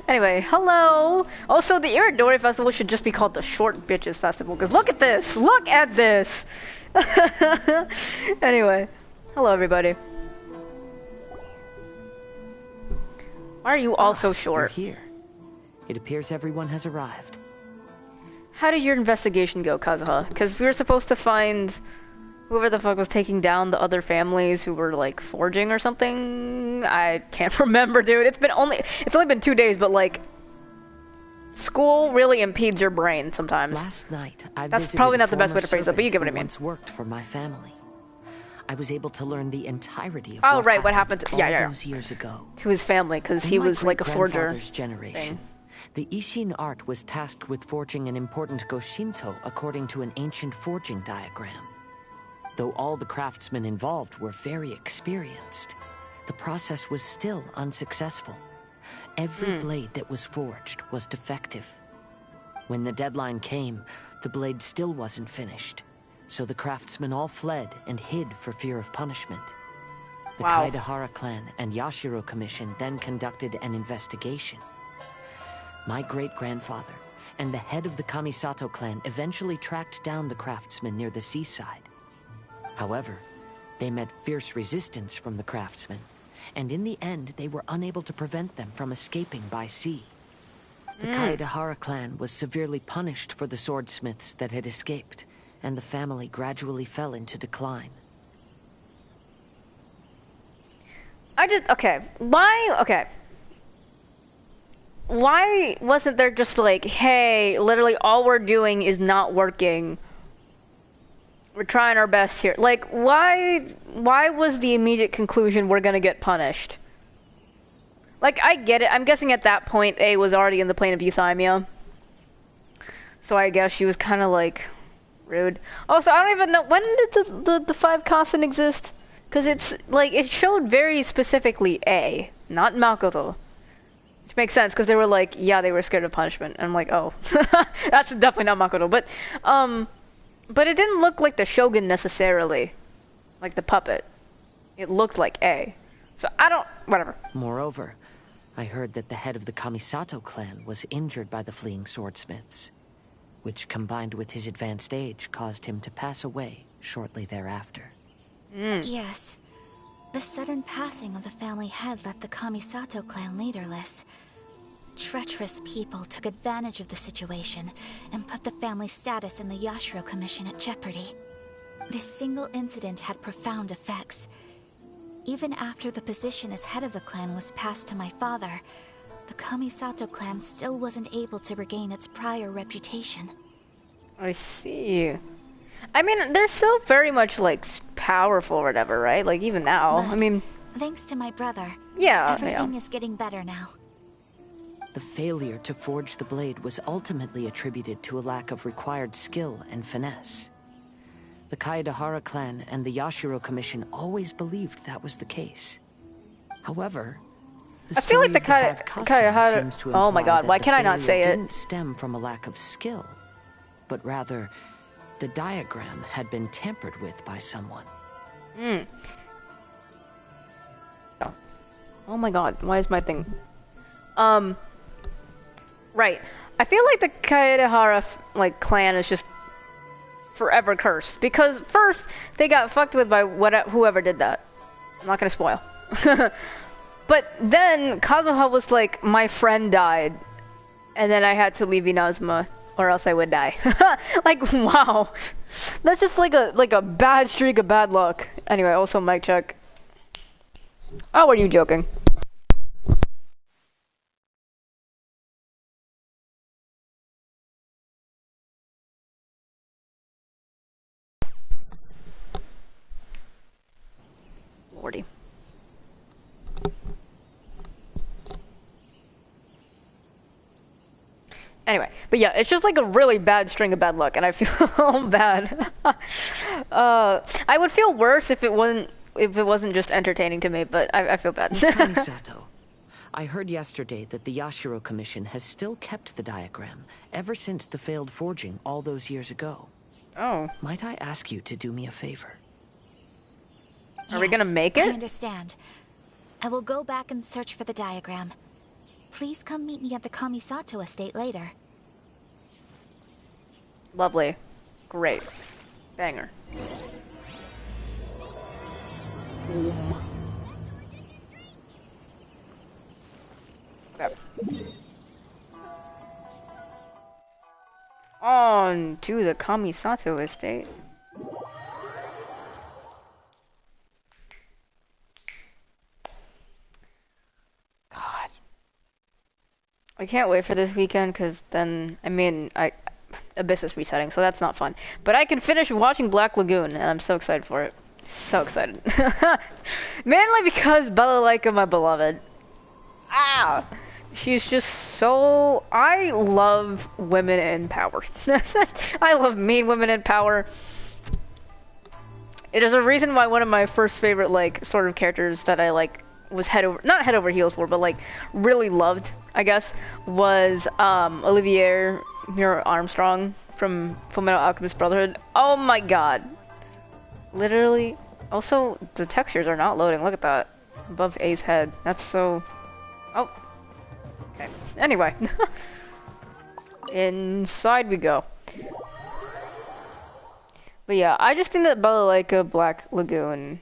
Anyway, hello. Also, the Irodori Festival should just be called the Short Bitches Festival, because look at this! Look at this! Anyway, hello everybody. Why are you all so short? You're here. It appears everyone has arrived. How did your investigation go, Kazuha? Because we were supposed to find whoever the fuck was taking down the other families who were like forging or something. I can't remember, dude. It's only been 2 days, but like school really impedes your brain sometimes. Last night, That's probably not the best way to phrase it, but you get what I mean. Once worked for my family. I was able to learn the entirety of what happened all those years ago. To his family, because he was like a forger. Generation, the Ishin art was tasked with forging an important Goshinto according to an ancient forging diagram. Though all the craftsmen involved were very experienced, the process was still unsuccessful. Every blade that was forged was defective. When the deadline came, the blade still wasn't finished. So the craftsmen all fled and hid for fear of punishment. The Kaedahara clan and Yashiro Commission then conducted an investigation. My great-grandfather and the head of the Kamisato clan eventually tracked down the craftsmen near the seaside. However, they met fierce resistance from the craftsmen, and in the end they were unable to prevent them from escaping by sea. The Kaedahara clan was severely punished for the swordsmiths that had escaped, and the family gradually fell into decline. Why wasn't there just like, hey, literally all we're doing is not working. We're trying our best here. Like, why was the immediate conclusion we're gonna get punished? Like, I get it. I'm guessing at that point, A was already in the plane of euthymia. So I guess she was kind of like rude. Also, I don't even know, when did the 5 constant exist? Because it's like, it showed very specifically A, not Makoto. Which makes sense, because they were like, yeah, they were scared of punishment. And I'm like, oh, that's definitely not Makoto. But it didn't look like the Shogun necessarily, like the puppet. It looked like A. So whatever. Moreover, I heard that the head of the Kamisato clan was injured by the fleeing swordsmiths, which combined with his advanced age caused him to pass away shortly thereafter. Yes. The sudden passing of the family head left the Kamisato clan leaderless. Treacherous people took advantage of the situation and put the family's status in the Yashiro Commission at jeopardy. This single incident had profound effects. Even after the position as head of the clan was passed to my father, the Kamisato clan still wasn't able to regain its prior reputation. I see. I mean, they're still very much, like, powerful or whatever, right? Like, even now. But I mean, thanks to my brother, everything is getting better now. The failure to forge the blade was ultimately attributed to a lack of required skill and finesse. The Kaedahara clan and the Yashiro Commission always believed that was the case. However, I feel like the Kaedahara... Oh my god, why can I not say it? Didn't stem from a lack of skill, but rather, the diagram had been tampered with by someone. Oh my god, why is my thing... Right. I feel like the Kaedahara, like, clan is just forever cursed. Because, first, they got fucked with by whoever did that. I'm not gonna spoil. But then, Kazuha was like, my friend died. And then I had to leave Inazuma, or else I would die. Like, wow. That's just like a bad streak of bad luck. Anyway, also mic check. Oh, are you joking? Lordy. Anyway, but yeah, it's just like a really bad string of bad luck, and I feel bad. I would feel worse if it wasn't just entertaining to me, but I feel bad. Miss Kamisato, I heard yesterday that the Yashiro Commission has still kept the diagram ever since the failed forging all those years ago. Oh. Might I ask you to do me a favor? Are we gonna make it? I understand. I will go back and search for the diagram. Please come meet me at the Kamisato estate later. Lovely. Great. Banger. Okay. On to the Kamisato estate. God. I can't wait for this weekend because then, I mean, Abyss is resetting, so that's not fun. But I can finish watching Black Lagoon, and I'm so excited for it. So excited. Mainly because Balalaika, my beloved. Ah! She's just so... I love women in power. I love mean women in power. It is a reason why one of my first favorite, like, sort of characters that I, like, was not head over heels for, but, like, really loved, I guess, was, Olivier Mira Armstrong from Fullmetal Alchemist Brotherhood. Oh my god. Literally. Also, the textures are not loading. Look at that. Above A's head. That's so... Oh. Okay. Anyway. Inside we go. But yeah, I just think that Balalaika Black Lagoon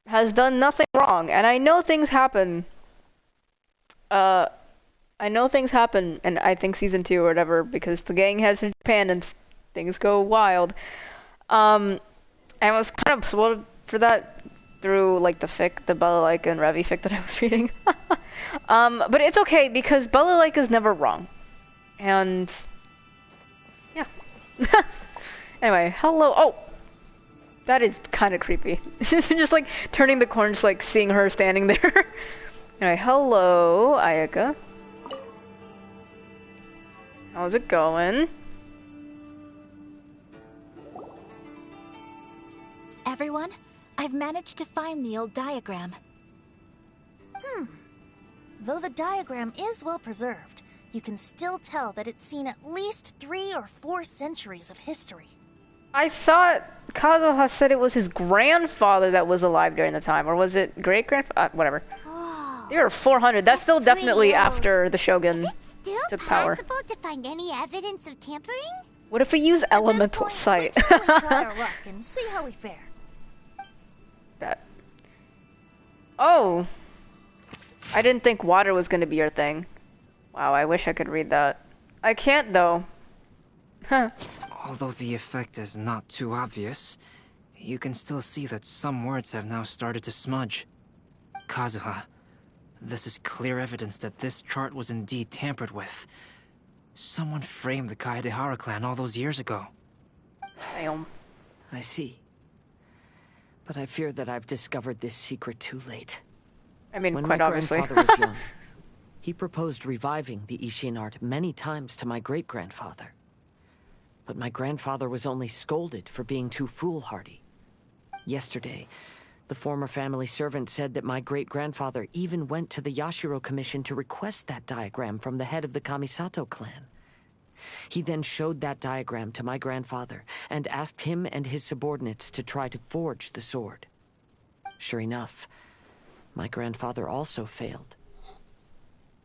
has done nothing wrong, and I know things happen. I know things happen, and I think season 2 or whatever, because the gang heads in Japan and things go wild. I was kind of spoiled for that through, like, the fic, the Balalaika and Revi fic that I was reading. But it's okay, because Balalaika's never wrong. And... yeah. Anyway, hello. Oh! That is kind of creepy. Just, like, turning the corner, just, like, seeing her standing there. Anyway, hello, Ayaka. How's it going? Everyone, I've managed to find the old diagram. Though the diagram is well preserved, you can still tell that it's seen at least 3 or 4 centuries of history. I thought Kazuha said it was his grandfather that was alive during the time, or was it great-grandfather? Whatever. Oh, They were 400. That's still definitely pretty old. after the Shogun Is it still took power. possible to find any evidence of tampering? What if we use at this elemental point, sight? we can only try our luck and see how we fare. That. Oh. I didn't think water was going to be your thing. Wow, I wish I could read that. I can't, though. Huh. Although the effect is not too obvious, you can still see that some words have now started to smudge. Kazuha, this is clear evidence that this chart was indeed tampered with. Someone framed the Kaedehara clan all those years ago. Damn. I see. But I fear that I've discovered this secret too late. I mean, When quite my obviously. grandfather was young, he proposed reviving the Ishin art many times to my great-grandfather. But my grandfather was only scolded for being too foolhardy. Yesterday, the former family servant said that my great-grandfather even went to the Yashiro Commission to request that diagram from the head of the Kamisato clan. He then showed that diagram to my grandfather and asked him and his subordinates to try to forge the sword. Sure enough, my grandfather also failed.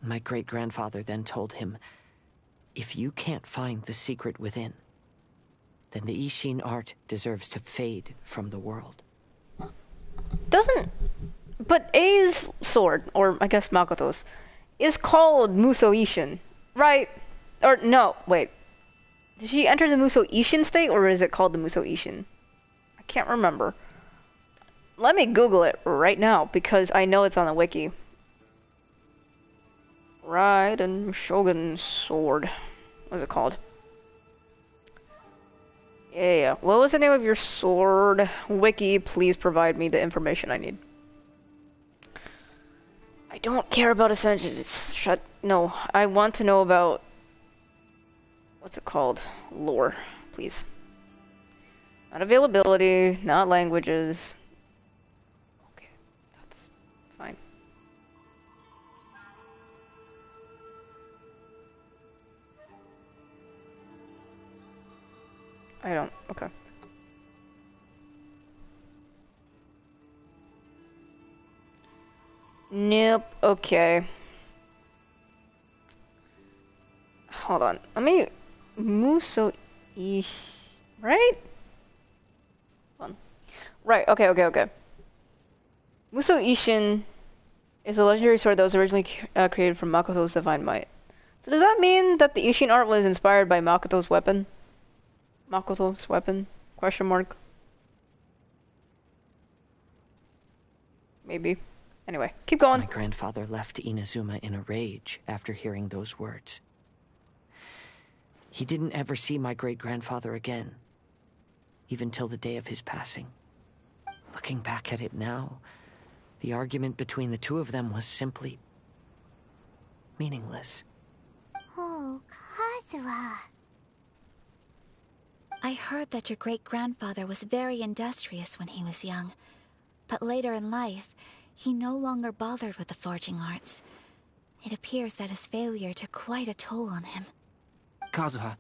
My great-grandfather then told him, if you can't find the secret within, then the Ishin art deserves to fade from the world. Doesn't... But A's sword, or I guess Makoto's, is called Muso Ishin, right? Or no, wait. Did she enter the Muso Ishin state, or is it called the Muso Ishin? I can't remember. Let me Google it right now, because I know it's on the wiki. Raiden Shogun's sword. What's it called? Yeah. What was the name of your sword? Wiki, please provide me the information I need. I don't care about essentials. No, I want to know about... What's it called? Lore, please. Not availability, not languages. Okay, that's fine. I don't, okay. Nope, okay. hold on. Let me Muso Ish, right? Hold on. Right. Okay. Muso Ishin is a legendary sword that was originally created from Makoto's divine might. So does that mean that the Ishin art was inspired by Makoto's weapon? Makoto's weapon? Question mark. Maybe. Anyway, keep going. My grandfather left Inazuma in a rage after hearing those words. He didn't ever see my great-grandfather again, even till the day of his passing. Looking back at it now, the argument between the two of them was simply meaningless. Oh, Kazuha. I heard that your great-grandfather was very industrious when he was young, but later in life, he no longer bothered with the forging arts. It appears that his failure took quite a toll on him. Kazuha,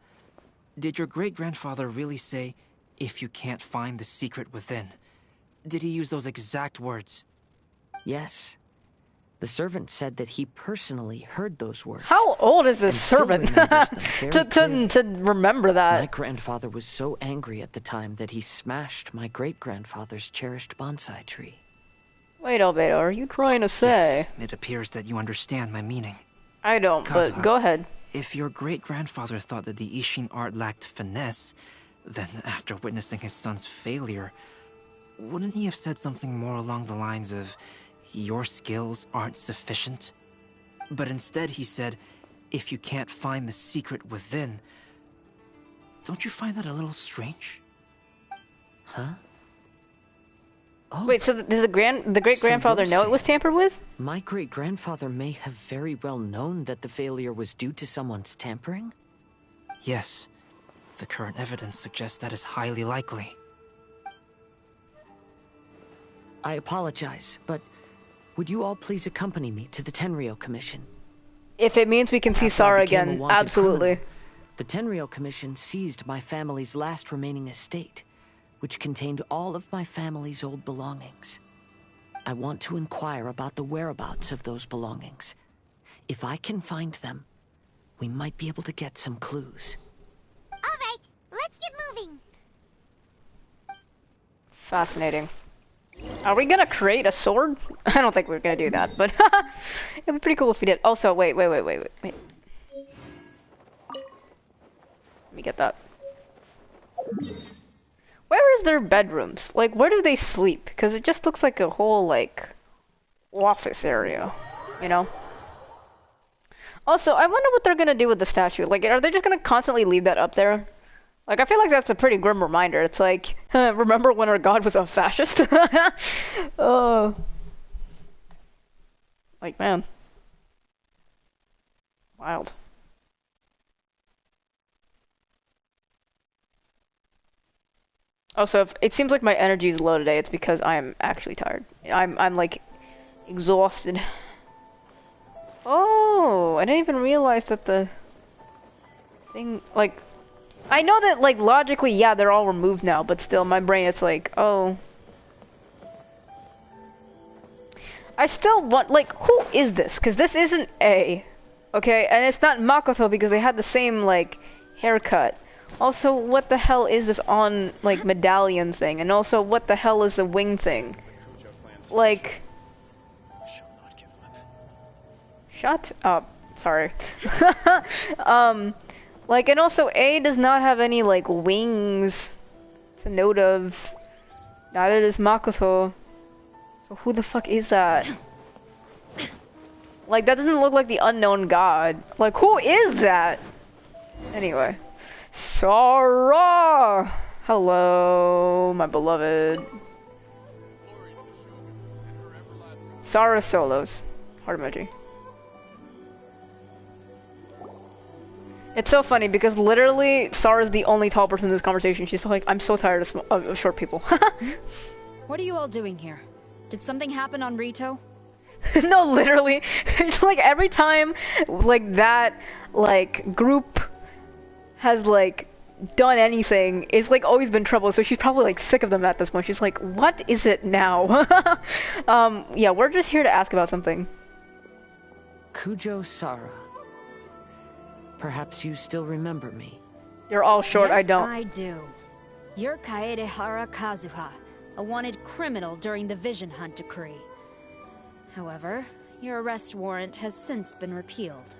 did your great-grandfather really say, "If you can't find the secret within"? Did he use those exact words? Yes. The servant said that he personally heard those words. How old is this servant to remember that? My grandfather was so angry at the time that he smashed my great-grandfather's cherished bonsai tree. Wait, Albedo, are you trying to say? Yes, it appears that you understand my meaning. I don't, Kazuha, but go ahead. If your great-grandfather thought that the Ishin art lacked finesse, then after witnessing his son's failure, wouldn't he have said something more along the lines of, "Your skills aren't sufficient"? But instead he said, "If you can't find the secret within." Don't you find that a little strange? Huh? Oh, Wait, so did the great-grandfather know it was tampered with? my great-grandfather may have very well known that the failure was due to someone's tampering? Yes. The current evidence suggests that is highly likely. I apologize, but would you all please accompany me to the Tenryou Commission? If it means we can see After I Sara became a again, wanted absolutely. criminal, the Tenryou Commission seized my family's last remaining estate, which contained all of my family's old belongings. I want to inquire about the whereabouts of those belongings. If I can find them, we might be able to get some clues. All right, let's get moving. Fascinating. Are we gonna create a sword? I don't think we're gonna do that, but it'd be pretty cool if we did. Also, wait. Let me get that. Where is their bedrooms? Like, where do they sleep? Because it just looks like a whole, like, office area, you know? Also, I wonder what they're gonna do with the statue. Like, are they just gonna constantly leave that up there? Like, I feel like that's a pretty grim reminder. It's like, remember when our god was a fascist? Like, man. Wild. Also, if it seems like my energy is low today, it's because I am actually tired. I'm like, exhausted. Oh, I didn't even realize that the thing, like, I know that, like, logically, yeah, they're all removed now, but still, my brain, it's like, oh. I still want, like, who is this? Because this isn't A, okay? And it's not Makoto because they had the same, like, haircut. Also, what the hell is this on, like, medallion thing? And also, what the hell is the wing thing? Like... Shut up. Sorry. Like, and also, A does not have any, like, wings to note of. Neither does Makoto. So who the fuck is that? Like, that doesn't look like the unknown god. Like, who is that? Anyway. Sara! Hello, my beloved. Sara Solos. Heart emoji. It's so funny because literally Sara's the only tall person in this conversation. She's like, I'm so tired of short people. What are you all doing here? Did something happen on Rito? No, literally. It's like every time like that like group has like done anything, it's like always been trouble. So she's probably like sick of them at this point. She's like, what is it now? Yeah, we're just here to ask about something. Kujo Sara. Perhaps you still remember me. You're all short, Yes, I don't. I do. You're Kaedehara Kazuha, a wanted criminal during the Vision Hunt decree. However, your arrest warrant has since been repealed.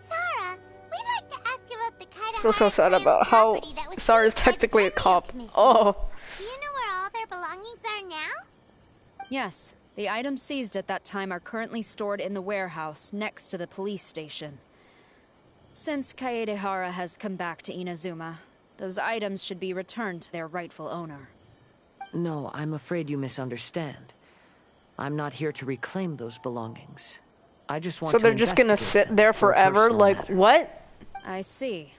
Sarah, we'd like to ask about the Kaedehara Feel so sad clan's about how property that was Sarah's seized by the technically a Clan cop. Commission. Oh. Do you know where all their belongings are now? Yes, the items seized at that time are currently stored in the warehouse next to the police station. Since Kaedehara has come back to Inazuma, those items should be returned to their rightful owner. No, I'm afraid you misunderstand. I'm not here to reclaim those belongings. I just want So to they're just gonna investigate sit them there for a forever? personal Like, matter. what? I see.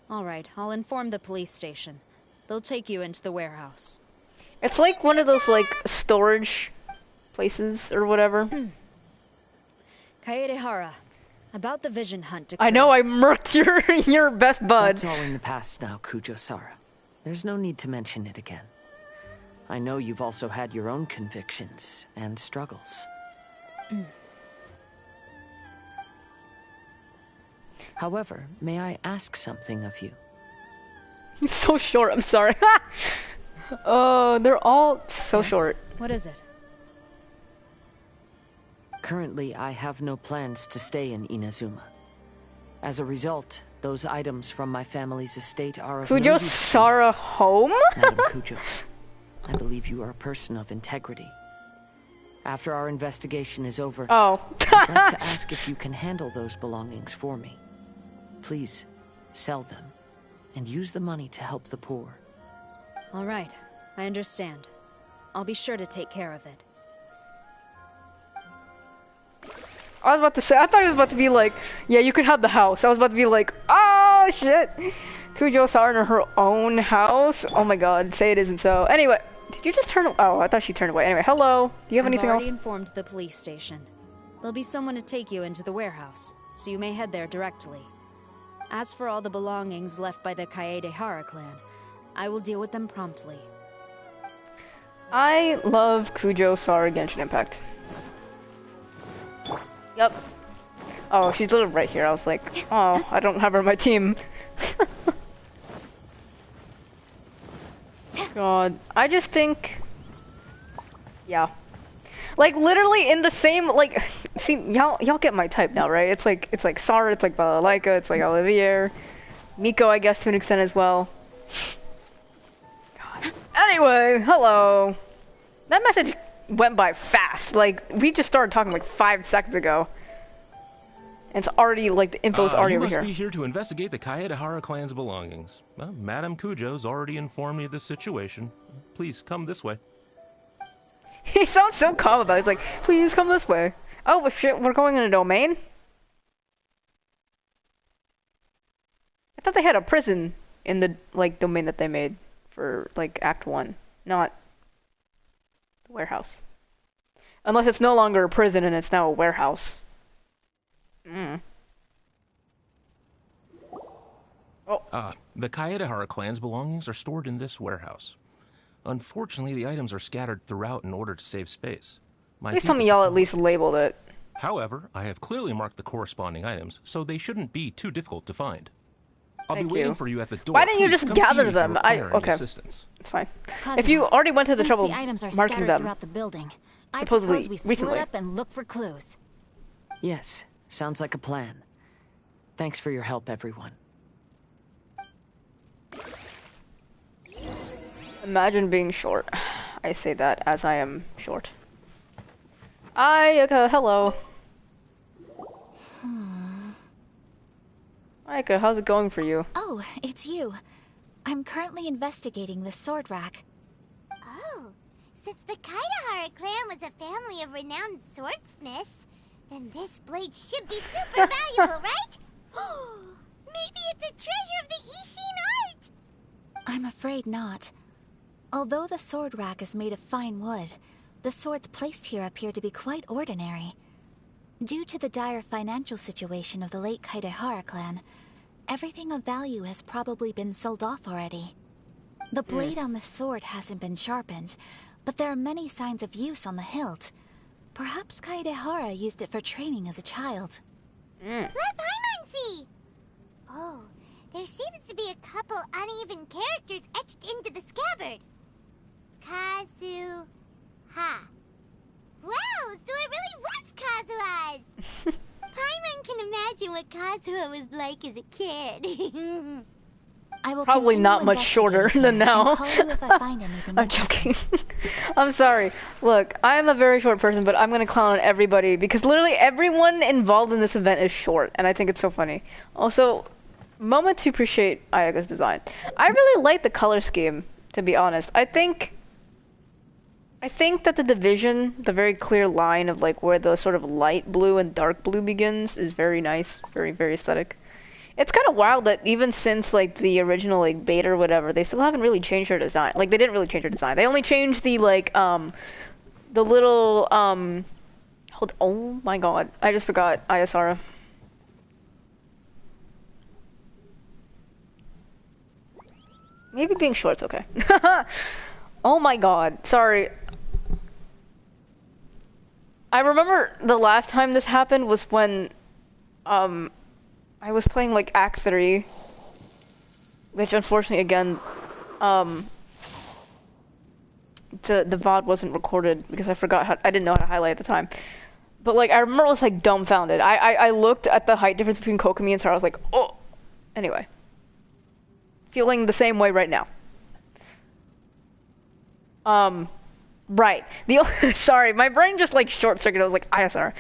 All right, I'll inform the police station. They'll take you into the warehouse. It's like one of those, like, storage places or whatever. Kaedehara, about the Vision Hunt decree. I know I murked your best bud. That's all in the past now, Kujo-Sara. There's no need to mention it again. I know you've also had your own convictions and struggles. However, may I ask something of you? He's so short, I'm sorry. Oh, they're all so Yes? short. What is it? Currently, I have no plans to stay in Inazuma. As a result, those items from my family's estate are of no Kujo use to me. Sara home? Madam Kujo, I believe you are a person of integrity. After our investigation is over, Oh. I'd like to ask if you can handle those belongings for me. Please, sell them, and use the money to help the poor. All right, I understand. I'll be sure to take care of it. I was about to say, I thought it was about to be like, yeah, you can have the house. I was about to be like, oh shit. Kujo Sara in her own house? Oh my god, say it isn't so. Anyway, did you just turn, oh, I thought she turned away. Anyway, hello. Do you have anything I've else? already informed the police station. There'll be someone to take you into the warehouse, so you may head there directly. As for all the belongings left by the Kaedehara clan, I will deal with them promptly. I love Kujo Sara Genshin Impact. Yep. Oh, she's literally right here. I was like, oh, I don't have her on my team. God, I just think, yeah, like literally in the same, like, see, y'all get my type now, right? It's like Sara, it's like Balalaika, it's like Olivier, Miko, I guess to an extent as well. God. Anyway, hello. That message went by fast. Like we just started talking like 5 seconds ago. And it's already, like, the info's already you over must here. be here to investigate the Kaedehara clan's belongings. Well, Madame Kujo's already informed me of the situation. Please, come this way. He sounds so calm about it. He's like, please come this way. Oh, well, shit, we're going in a domain? I thought they had a prison in the, like, domain that they made for, like, Act 1. Not the warehouse. Unless it's no longer a prison and it's now a warehouse. Oh. The Kaedehara clan's belongings are stored in this warehouse. Unfortunately, the items are scattered throughout in order to save space. My Please tell me deepest y'all at least apologies. labeled it. However, I have clearly marked the corresponding items, so they shouldn't be too difficult to find. I'll Thank be waiting you. for you at the door. Why didn't you Please just come see gather me if you them? require any Okay. assistance. It's fine. Kazuha, If you already went to the since trouble the items are marking scattered them, throughout the building, I supposedly propose we split recently. up and look for clues. Yes, sounds like a plan. Thanks for your help, everyone. Imagine being short. I say that as I am short. Ayaka, hello. Ayaka, how's it going for you? Oh, it's you. I'm currently investigating the sword rack. Oh, since the Kaedehara clan was a family of renowned swordsmiths, then this blade should be super valuable, right? Maybe it's a treasure of the Ishin art! I'm afraid not. Although the sword rack is made of fine wood, the swords placed here appear to be quite ordinary. Due to the dire financial situation of the late Kaedehara clan, everything of value has probably been sold off already. The blade on the sword hasn't been sharpened, but there are many signs of use on the hilt. Perhaps Kaedehara used it for training as a child. Let Paimon see! Oh, there seems to be a couple uneven characters etched into the scabbard. Kazuha. Wow, so it really was Kazuha's! Paimon can imagine what Kazuha was like as a kid. I will Probably continue not much shorter investigating than here and now. call you if I find anything I'm interesting. joking. I'm sorry. Look, I am a very short person, but I'm gonna clown on everybody because literally everyone involved in this event is short, and I think it's so funny. Also, moment to appreciate Ayaka's design. I really like the color scheme, to be honest. I think that the division, the very clear line of like where the sort of light blue and dark blue begins is very nice, very, very aesthetic. It's kind of wild that even since like the original like beta or whatever, they still haven't really changed their design. Like they didn't really change their design. They only changed the like the little oh my god, I just forgot Ayasara. Maybe being short's okay. Oh my god, sorry. I remember the last time this happened was when I was playing like Act 3, which unfortunately again the VOD wasn't recorded because I forgot how, I didn't know how to highlight at the time. But like I remember I was like dumbfounded. I looked at the height difference between Kokomi and Sarah. I was like, oh. Anyway, feeling the same way right now. Right. Sorry, my brain just like short circuited. I was like, ISR.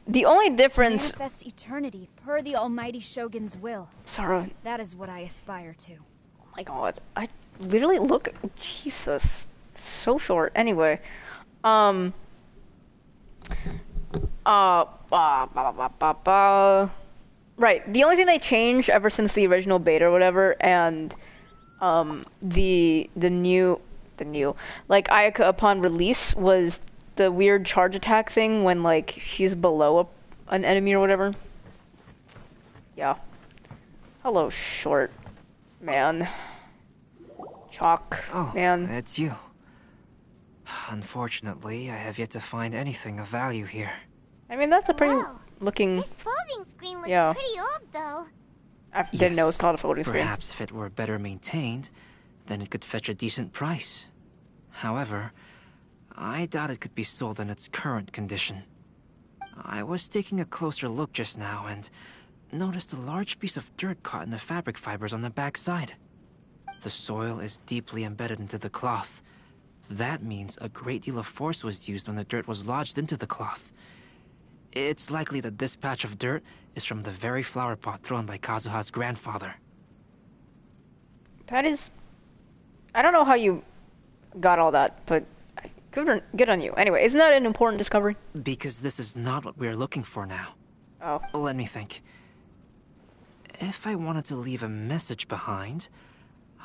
The only difference. To manifest eternity per the Almighty Shogun's will. Sarah. That is what I aspire to. Oh my god. I literally look. Jesus. So short. Anyway. Right. The only thing they changed ever since the original beta or whatever, and the new like Ayaka upon release was the weird charge attack thing when like she's below an enemy or whatever. Yeah. Hello, short man. Chalk man. Oh, it's you. Unfortunately, I have yet to find anything of value here. I mean, that's a pretty Whoa. looking. This folding screen looks Yeah. pretty old, though. I didn't know it was called a folding screen. Perhaps if it were better maintained, then it could fetch a decent price. However, I doubt it could be sold in its current condition. I was taking a closer look just now and noticed a large piece of dirt caught in the fabric fibers on the back side. The soil is deeply embedded into the cloth. That means a great deal of force was used when the dirt was lodged into the cloth. It's likely that this patch of dirt is from the very flower pot thrown by Kazuha's grandfather. That is... I don't know how you got all that, but good on you. Anyway, isn't that an important discovery? Because this is not what we're looking for now. Oh. Let me think. If I wanted to leave a message behind,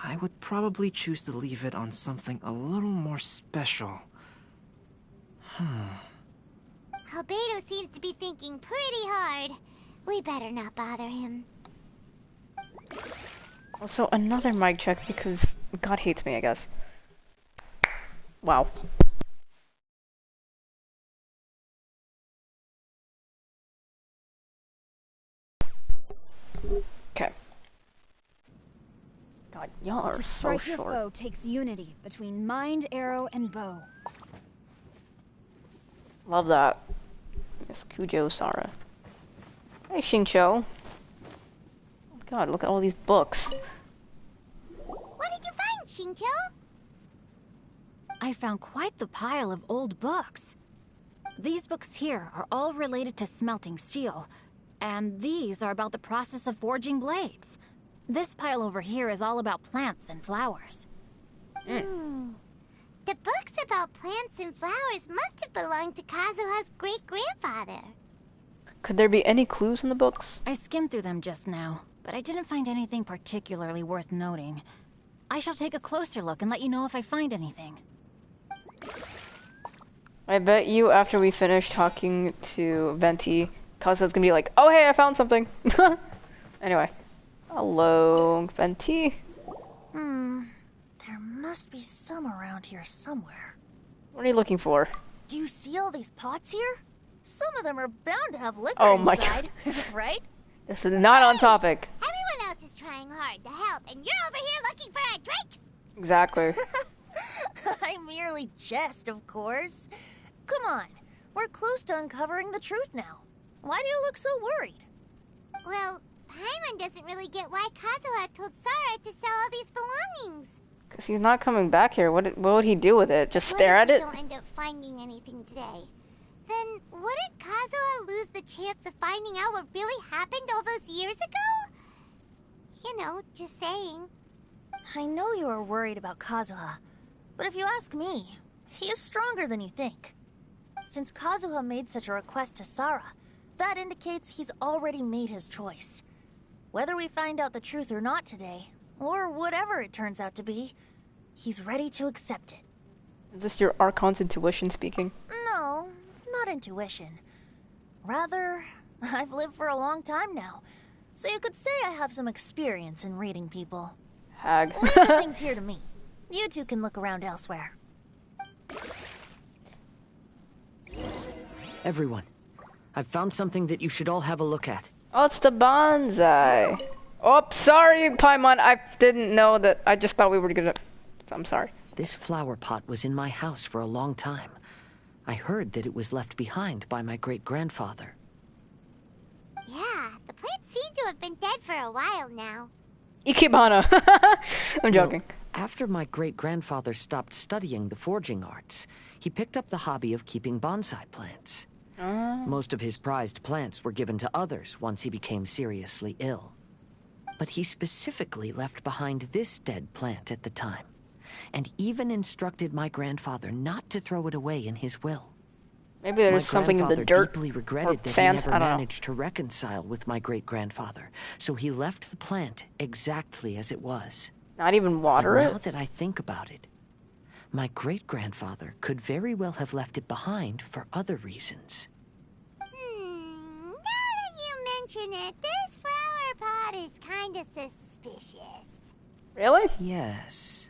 I would probably choose to leave it on something a little more special. Albedo seems to be thinking pretty hard. We better not bother him. Also, another mic check because God hates me, I guess. Wow. Okay. God, y'all are To so strike your short. foe takes unity between mind, arrow, and bow. Love that. Miss Kujo Sara. Hey, Xingqiu. God, look at all these books. What did you find, Xingqiu? I found quite the pile of old books. These books here are all related to smelting steel, and these are about the process of forging blades. This pile over here is all about plants and flowers. The books about plants and flowers must have belonged to Kazuha's great-grandfather. Could there be any clues in the books? I skimmed through them just now, but I didn't find anything particularly worth noting. I shall take a closer look and let you know if I find anything. I bet you after we finish talking to Venti, Kazuha's gonna be like, oh hey, I found something. Anyway. Hello, Venti. There must be some around here somewhere. What are you looking for? Do you see all these pots here? Some of them are bound to have liquor Oh my inside, right? This is not on topic. Everyone else is trying hard to help, and you're over here looking for a drink? Exactly. I merely jest, of course. Come on, we're close to uncovering the truth now. Why do you look so worried? Well, Paimon doesn't really get why Kazuha told Sara to sell all these belongings. Because he's not coming back here. What would he do with it? Just stare at What if it? we don't end up finding anything today? Then wouldn't Kazuha lose the chance of finding out what really happened all those years ago? You know, just saying. I know you are worried about Kazuha, but if you ask me, he is stronger than you think. Since Kazuha made such a request to Sara, that indicates he's already made his choice. Whether we find out the truth or not today, or whatever it turns out to be, he's ready to accept it. Is this your Archon's intuition speaking? No, not intuition. Rather, I've lived for a long time now, so you could say I have some experience in reading people. Hag. Leave the things here to me. You two can look around elsewhere. Everyone, I've found something that you should all have a look at. Oh, it's the bonsai. Oh, sorry, Paimon. I didn't know that. I just thought we were gonna... I'm sorry. This flower pot was in my house for a long time. I heard that it was left behind by my great-grandfather. Yeah, the plants seem to have been dead for a while now. Ikebana. I'm joking. Well, after my great-grandfather stopped studying the forging arts, he picked up the hobby of keeping bonsai plants. Most of his prized plants were given to others once he became seriously ill. But he specifically left behind this dead plant at the time, and even instructed my grandfather not to throw it away in his will. Maybe there's something in the dirt deeply or regretted that sand. he never I don't know. managed to reconcile with my great-grandfather, so he left the plant exactly as it was. Not even water But now it? that I think about it, my great-grandfather could very well have left it behind for other reasons. Now that you mention it, this flower pot is kinda suspicious. Really? Yes.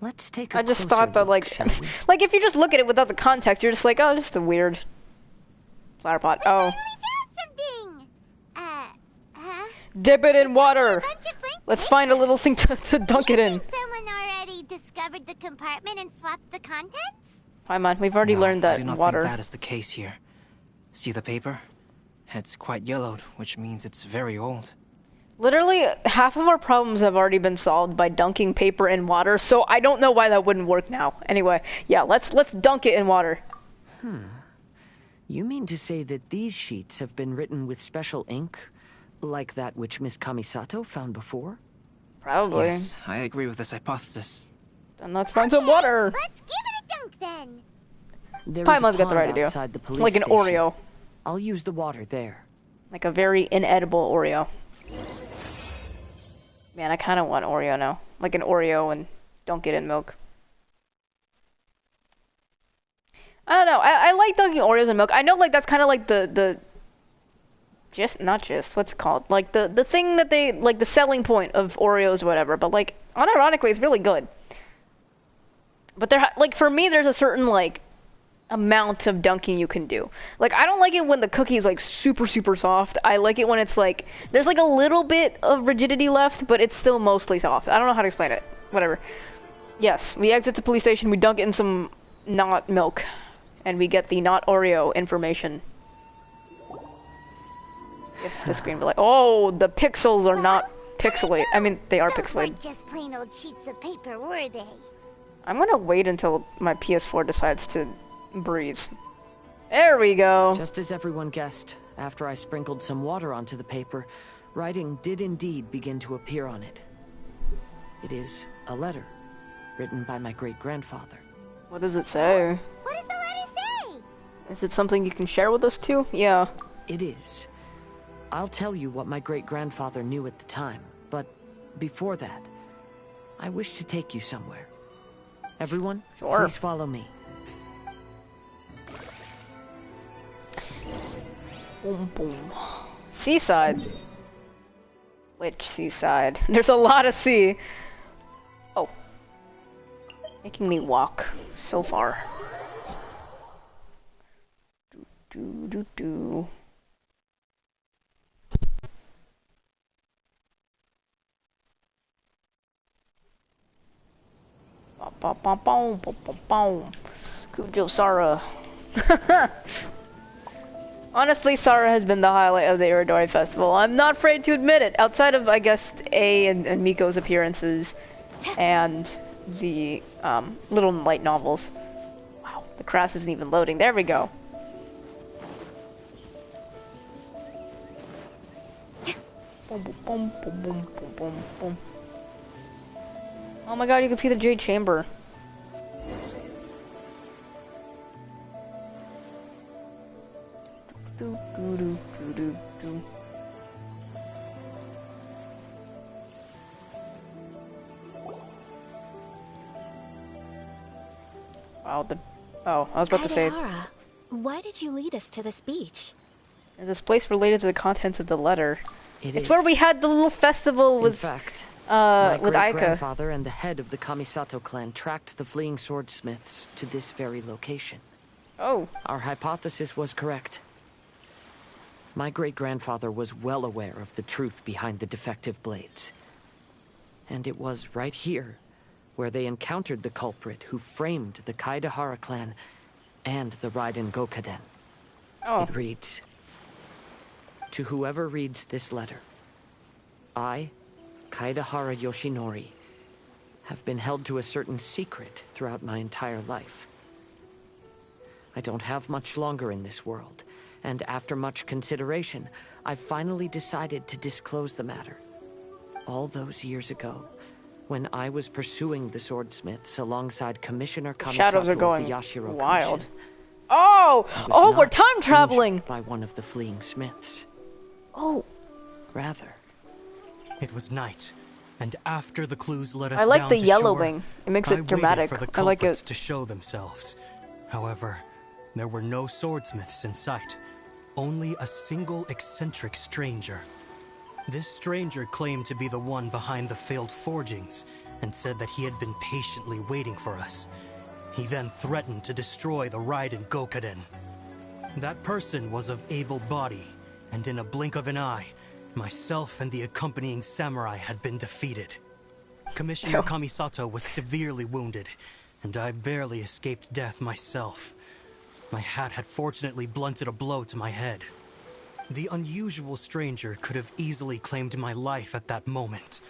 Let's take a I just closer thought that, look, like... shall we? like, if you just look at it without the context, you're just like, oh, just a weird flower pot. Oh. We found something! Dip it in water! A bunch of blank Let's paper. find a little thing to dunk it You in. think someone already discovered the compartment and swapped the contents? Paimon, we've already No, learned I that do not water... think that is the case here. See the paper? It's quite yellowed, which means it's very old. Literally, half of our problems have already been solved by dunking paper in water, so I don't know why that wouldn't work now. Anyway, yeah, let's dunk it in water. You mean to say that these sheets have been written with special ink, like that which Miss Kamisato found before? Probably. Yes, I agree with this hypothesis. Then let's find some water. Let's give it a dunk then. There is Paimon's a got the pond right idea. outside the police Like an station. Oreo. I'll use the water there. Like a very inedible Oreo. Man, I kind of want Oreo now. Like an Oreo and dunk it in milk. I don't know. I like dunking Oreos in milk. I know, like, that's kind of like what's it called? Like, the thing that they, like, the selling point of Oreos or whatever. But, like, unironically, it's really good. But like, for me, there's a certain, like, amount of dunking you can do. Like, I don't like it when the cookie is, like, super, super soft. I like it when it's, like, there's, like, a little bit of rigidity left, but it's still mostly soft. I don't know how to explain it. Whatever. Yes, we exit the police station, we dunk it in some not milk, and we get the not Oreo information. If the screen be like, oh, the pixels are not pixelated. I mean, they are Those pixelated. weren't just plain old sheets of paper, were they? I'm gonna wait until my PS4 decides to breathe. There we go. Just as everyone guessed, after I sprinkled some water onto the paper, writing did indeed begin to appear on it. It is a letter, written by my great-grandfather. What does it say? What does the letter say? Is it something you can share with us too? Yeah. It is. I'll tell you what my great-grandfather knew at the time, but before that, I wish to take you somewhere. Everyone, Sure. please follow me. Boom, boom. Seaside. Which seaside? There's a lot of sea. Oh. Making me walk so far. Do. Bum, bum, bum, bum, bum, bum. Kujo Sara. Honestly, Sara has been the highlight of the Irodori Festival. I'm not afraid to admit it. Outside of, I guess, and Miko's appearances, and the little light novels. Wow, the crass isn't even loading. There we go. Boom, boom, boom, boom, boom, boom, boom. Oh my god, you can see the Jade Chamber. Do, do, do, do, do, do. Wow, oh, I was about to say... Kaedehara, why did you lead us to this beach? This place related to the contents of the letter. It's is. where we had the little festival with... In fact, with my Aika. great-grandfather and the head of the Kamisato clan tracked the fleeing swordsmiths to this very location. Oh. Our hypothesis was correct. My great-grandfather was well aware of the truth behind the defective blades. And it was right here where they encountered the culprit who framed the Kaedehara clan and the Raiden Gokaden. Oh. It reads, "To whoever reads this letter, I, Kaedehara Yoshinori, have been held to a certain secret throughout my entire life. I don't have much longer in this world, and after much consideration, I finally decided to disclose the matter. All those years ago, when I was pursuing the swordsmiths alongside Commissioner Shadows Kamisato are going of the Yashiro wild. Commission, Oh! I was Oh, we're not time traveling! injured by one of the fleeing smiths. Oh. Rather, it was night, and after the clues led us I like down the to yellowing. shore, It makes I it dramatic. waited for the I like culprits it. to show themselves. However, there were no swordsmiths in sight, only a single eccentric stranger. This stranger claimed to be the one behind the failed forgings, and said that he had been patiently waiting for us. He then threatened to destroy the Raiden Gokaden. That person was of able body, and in a blink of an eye, myself and the accompanying samurai had been defeated. Commissioner Kamisato was severely wounded, and I barely escaped death myself. My hat had fortunately blunted a blow to my head. The unusual stranger could have easily claimed my life at that moment.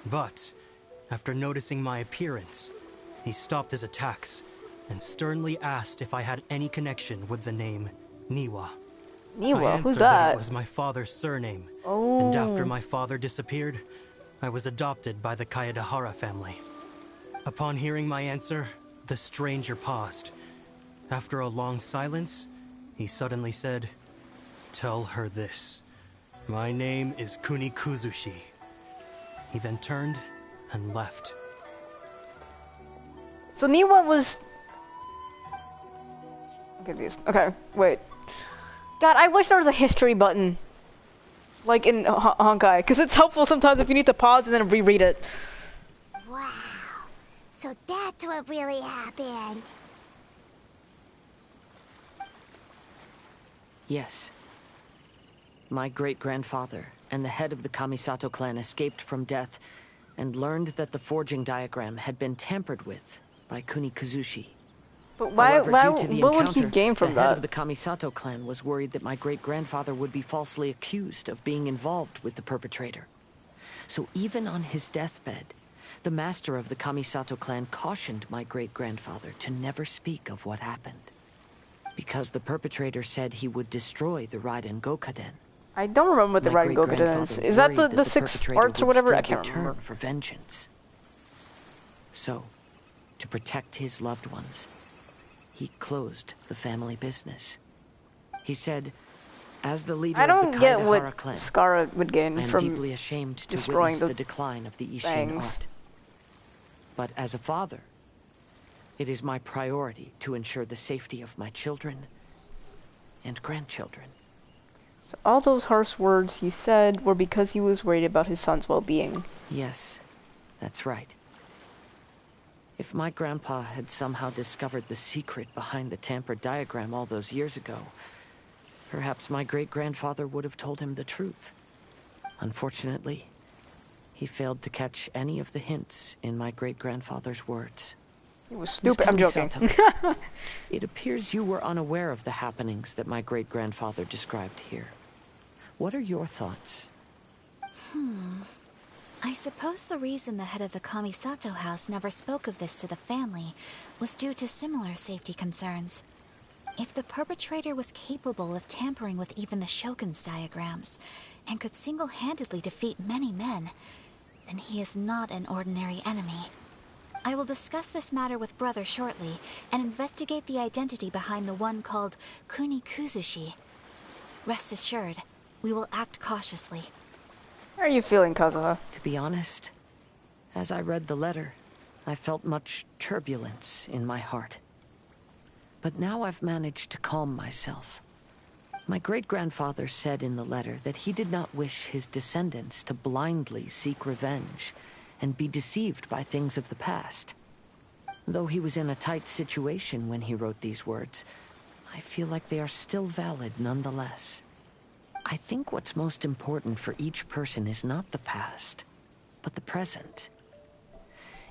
But, after noticing my appearance, he stopped his attacks and sternly asked if I had any connection with the name Niwa. I Niwa? answered Who's that that? it was my father's surname. Oh. And after my father disappeared, I was adopted by the Kaedehara family. Upon hearing my answer, the stranger paused. After a long silence, he suddenly said, "Tell her this. My name is Kuni Kuzushi." He then turned and left. So Niwa was... I'm confused. Okay, wait. God, I wish there was a history button. Like in Honkai, because it's helpful sometimes if you need to pause and then reread it. Wow. So that's what really happened. yes. My great-grandfather and the head of the Kamisato clan escaped from death and learned that the forging diagram had been tampered with by Kuni Kuzushi. But why, However, due to the what would he encounter, gain from the head that? of the Kamisato clan was worried that my great-grandfather would be falsely accused of being involved with the perpetrator. So even on his deathbed, the master of the Kamisato clan cautioned my great-grandfather to never speak of what happened. Because the perpetrator said he would destroy the Raiden Gokaden. I don't remember what the My Raiden Gokaden is. great-grandfather Is that worried the six perpetrator arts or would whatever? I still can't return remember. for vengeance. So, to protect his loved ones, he closed the family business. He said, as the leader I of don't the get Kaedehara what clan, Skara would I gain am from deeply ashamed to destroying witness the the decline of the Ishin things. art. But as a father, it is my priority to ensure the safety of my children and grandchildren. So all those harsh words he said were because he was worried about his son's well-being. Yes, that's right. If my grandpa had somehow discovered the secret behind the tampered diagram all those years ago, perhaps my great-grandfather would have told him the truth. Unfortunately, he failed to catch any of the hints in my great-grandfather's words. It was Miss stupid. I'm joking. Kamisato, it appears you were unaware of the happenings that my great-grandfather described here. What are your thoughts? I suppose the reason the head of the Kamisato house never spoke of this to the family was due to similar safety concerns. If the perpetrator was capable of tampering with even the Shogun's diagrams, and could single-handedly defeat many men, then he is not an ordinary enemy. I will discuss this matter with Brother shortly, and investigate the identity behind the one called Kunikuzushi. Rest assured, we will act cautiously. How are you feeling, Kazuha? To be honest, as I read the letter, I felt much turbulence in my heart. But now I've managed to calm myself. My great-grandfather said in the letter that he did not wish his descendants to blindly seek revenge and be deceived by things of the past. Though he was in a tight situation when he wrote these words, I feel like they are still valid nonetheless. I think what's most important for each person is not the past, but the present.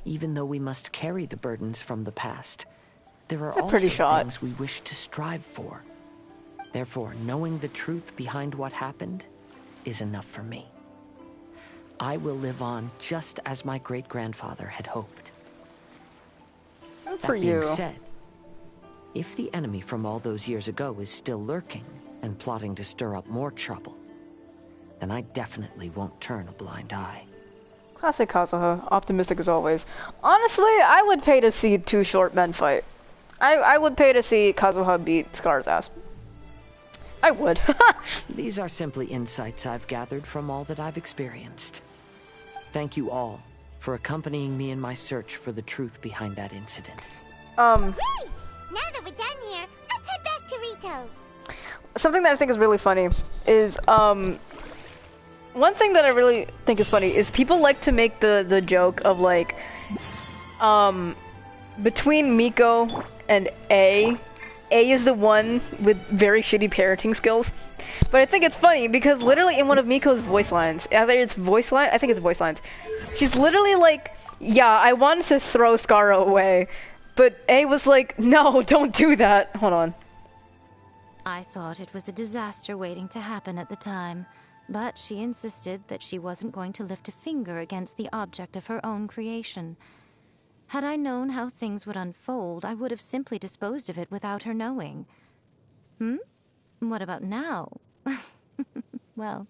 Even though we must carry the burdens from the past, there are also things we wish to strive for. Therefore, knowing the truth behind what happened is enough for me. I will live on just as my great-grandfather had hoped. Good That for being you. said, if the enemy from all those years ago is still lurking and plotting to stir up more trouble, then I definitely won't turn a blind eye. Classic Kazuha, optimistic as always. Honestly, I would pay to see two short men fight. I would pay to see Kazuha beat Scar's ass. I would. These are simply insights I've gathered from all that I've experienced. Thank you all for accompanying me in my search for the truth behind that incident. Great! Now that we're done here, let's head back to Rito. Something that I think is really funny is, one thing that I really think is funny is people like to make the joke of, like, between Miko and A is the one with very shitty parenting skills. But I think it's funny because literally in one of Miko's voice lines, I think it's voice lines, she's literally like, yeah, I wanted to throw Scarra away, but A was like, no, don't do that. Hold on. I thought it was a disaster waiting to happen at the time, but she insisted that she wasn't going to lift a finger against the object of her own creation. Had I known how things would unfold, I would have simply disposed of it without her knowing. What about now? Well,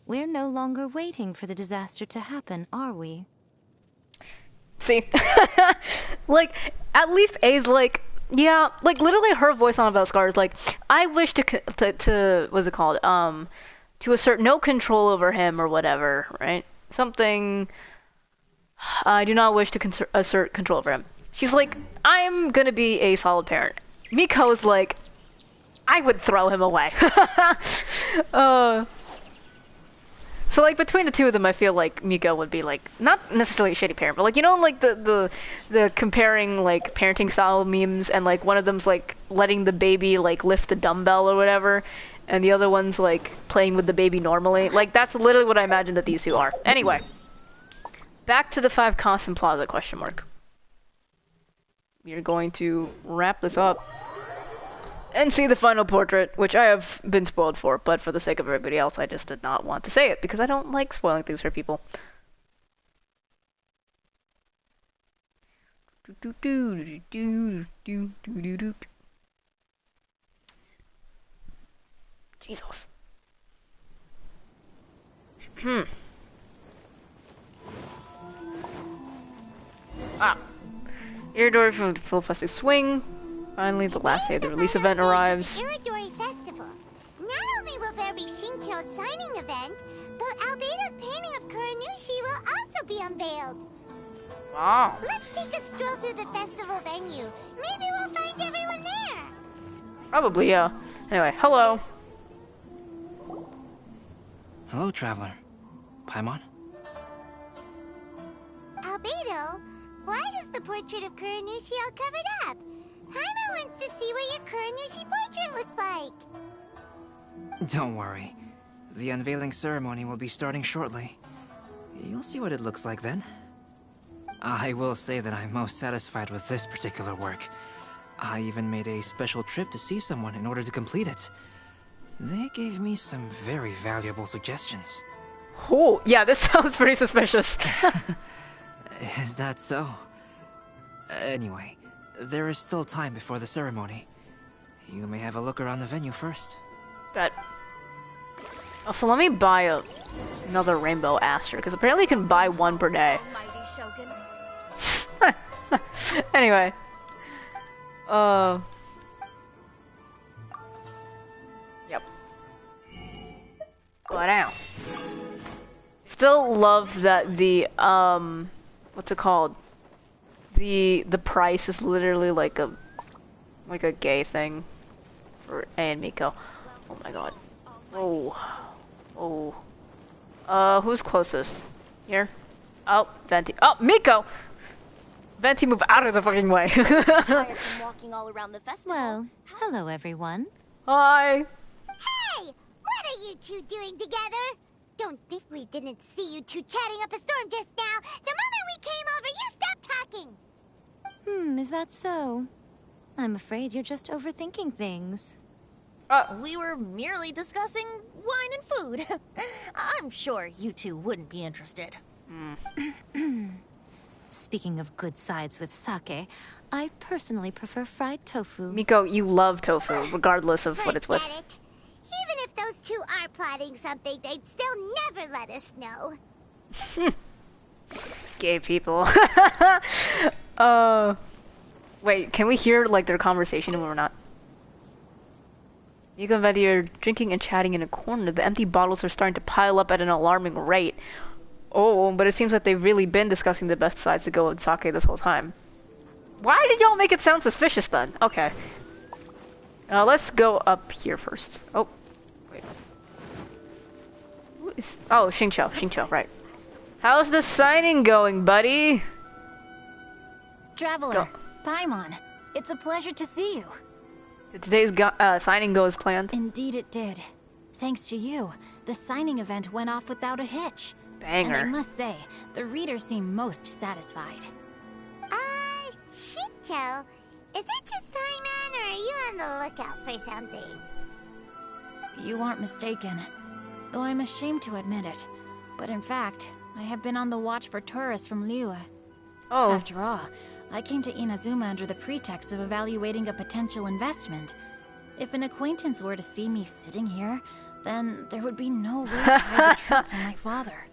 we're no longer waiting for the disaster to happen, are we? See? Like, at least A's like, yeah, like literally her voice on about Scar is like, I wish to what's it called? To assert no control over him or whatever, right? Something, I do not wish to assert control over him. She's like, I'm gonna be a solid parent. Miko's like, I would throw him away. So like between the two of them, I feel like Miko would be like not necessarily a shitty parent, but like, you know, like the comparing like parenting style memes, and like one of them's like letting the baby like lift the dumbbell or whatever, and the other one's like playing with the baby normally. Like that's literally what I imagine that these two are. Anyway, back to the 5 Constant Plaza question mark. We're going to wrap this up and see the final portrait, which I have been spoiled for, but for the sake of everybody else, I just did not want to say it, because I don't like spoiling things for people. Jesus. Irodori Festival Act swing. Finally, the last day of the release event arrives. Irodori Festival. Not only will there be Shincho's signing event, but Albedo's painting of Kuranushi will also be unveiled. Wow. Let's take a stroll through the festival venue. Maybe we'll find everyone there. Probably, yeah. Anyway, hello. Hello, traveler. Paimon? Albedo, why is the portrait of Kuranushi all covered up? Paimon wants to see what your Kuranushi portrait looks like. Don't worry. The unveiling ceremony will be starting shortly. You'll see what it looks like then. I will say that I'm most satisfied with this particular work. I even made a special trip to see someone in order to complete it. They gave me some very valuable suggestions. Oh, yeah, this sounds pretty suspicious. Is that so? Anyway, there is still time before the ceremony. You may have a look around the venue first. Bet. Also, let me buy another rainbow aster, because apparently you can buy one per day. Anyway. Yep. Go down. Still love that the, what's it called? The price is literally like a gay thing for A and Miko. Oh my god. Oh. Who's closest? Here? Oh, Venti. Oh, Miko! Venti, move out of the fucking way. Tired from walking all around the festival. Well, hello everyone. Hi. Hey! What are you two doing together? Don't think we didn't see you two chatting up a storm just now. The moment we came over, you stopped talking. Is that so? I'm afraid you're just overthinking things. We were merely discussing wine and food. I'm sure you two wouldn't be interested. Speaking of good sides with sake, I personally prefer fried tofu. Miko, you love tofu, regardless of what it's with. Forget it. Even if those two are plotting something, they'd still never let us know. Gay people. Wait, can we hear, like, their conversation when we're not? Miko and Venti are drinking and chatting in a corner. The empty bottles are starting to pile up at an alarming rate. Oh, but it seems like they've really been discussing the best sides to go with sake this whole time. Why did y'all make it sound suspicious then? Okay. Let's go up here first. Oh, wait. Who is... Oh, Xingqiu, right. How's the signing going, buddy? Traveler, Paimon, it's a pleasure to see you. Did today's signing go as planned? Indeed it did. Thanks to you, the signing event went off without a hitch. Banger. And I must say, the readers seem most satisfied. Xingqiu, is it just Paimon, or are you on the lookout for something? You aren't mistaken, though I'm ashamed to admit it. But in fact, I have been on the watch for tourists from Liyue. Oh. After all, I came to Inazuma under the pretext of evaluating a potential investment. If an acquaintance were to see me sitting here, then there would be no way to hide the truth from my father.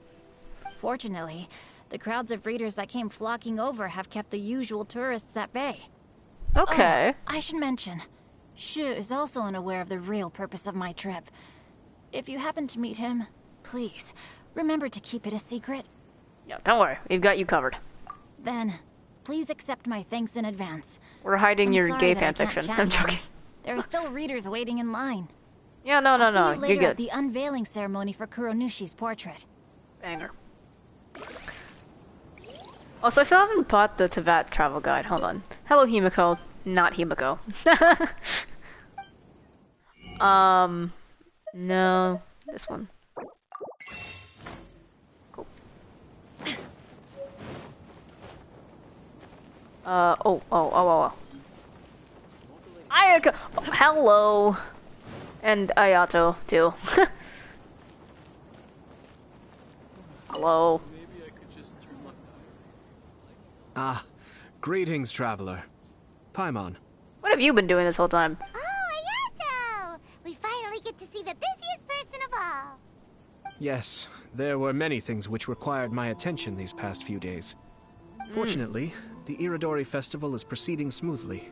Fortunately, the crowds of readers that came flocking over have kept the usual tourists at bay. Okay. Oh, I should mention, Shu is also unaware of the real purpose of my trip. If you happen to meet him, please, remember to keep it a secret. Yeah, don't worry. We've got you covered. Then, please accept my thanks in advance. We're hiding I'm your sorry gay that I can't fanfiction. chat I'm now. joking. There are still readers waiting in line. Yeah, no, See you you're later good. at the unveiling ceremony for Kuronushi's portrait. Banger. Also, I still haven't bought the Teyvat travel guide. Hold on. Hello, Himiko. Not Himiko. No. This one. Cool. Oh. Ayaka! Oh, hello! And Ayato, too. Hello. Ah, greetings, traveler. Paimon. What have you been doing this whole time? Oh, Ayato! We finally get to see the busiest person of all. Yes, there were many things which required my attention these past few days. Fortunately, the Irodori Festival is proceeding smoothly.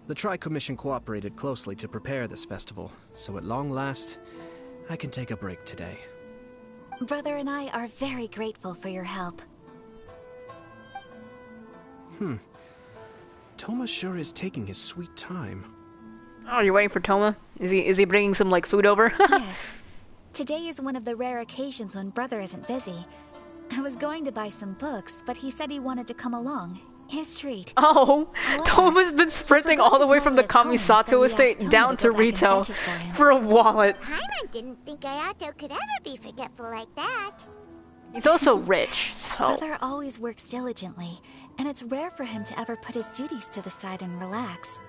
The Tri-Commission cooperated closely to prepare this festival, so at long last, I can take a break today. Brother and I are very grateful for your help. Toma sure is taking his sweet time. Oh, you're waiting for Toma? Is he bringing some, like, food over? Yes. Today is one of the rare occasions when Brother isn't busy. I was going to buy some books, but he said he wanted to come along. His treat. Oh, However, Toma's been sprinting all the way from the Kamisato estate down to Rito for a wallet. Paimon didn't think Ayato could ever be forgetful like that. He's also rich, so... Brother always works diligently, and it's rare for him to ever put his duties to the side and relax.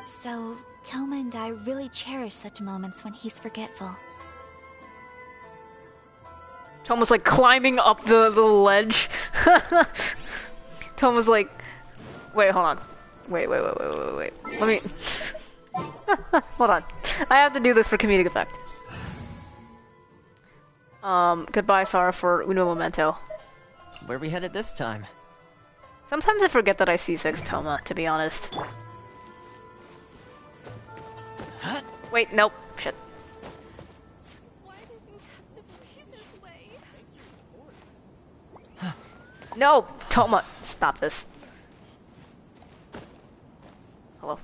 So, Toma and I really cherish such moments when he's forgetful. Toma's like climbing up the ledge. Toma's like... Wait, hold on. Wait. Let me... Hold on. I have to do this for comedic effect. Goodbye, Sarah, for uno momento. Where are we headed this time? Sometimes I forget that I C6 Toma, to be honest. Huh? Wait, nope. Shit. Why did you have to be this way? No! Toma! Stop this. Hello?